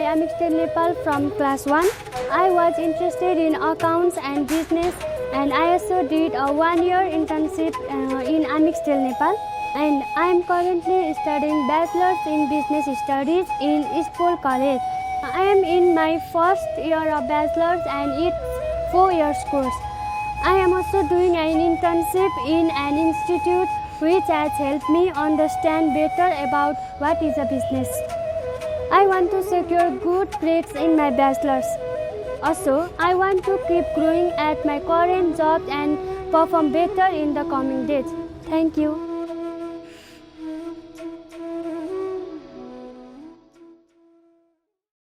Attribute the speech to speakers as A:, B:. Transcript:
A: Amics del Nepal from class 1. I was interested in accounts and business, and I also did a 1-year internship in Amics del Nepal. And I am currently studying Bachelor's in Business Studies in School College. I am in my first year of Bachelor's and it's 4 years course. I am also doing an internship in an institute which has helped me understand better about what is a business. I want to secure good grades in my Bachelor's. Also, I want to keep growing at my current job and perform better in the coming days. Thank you.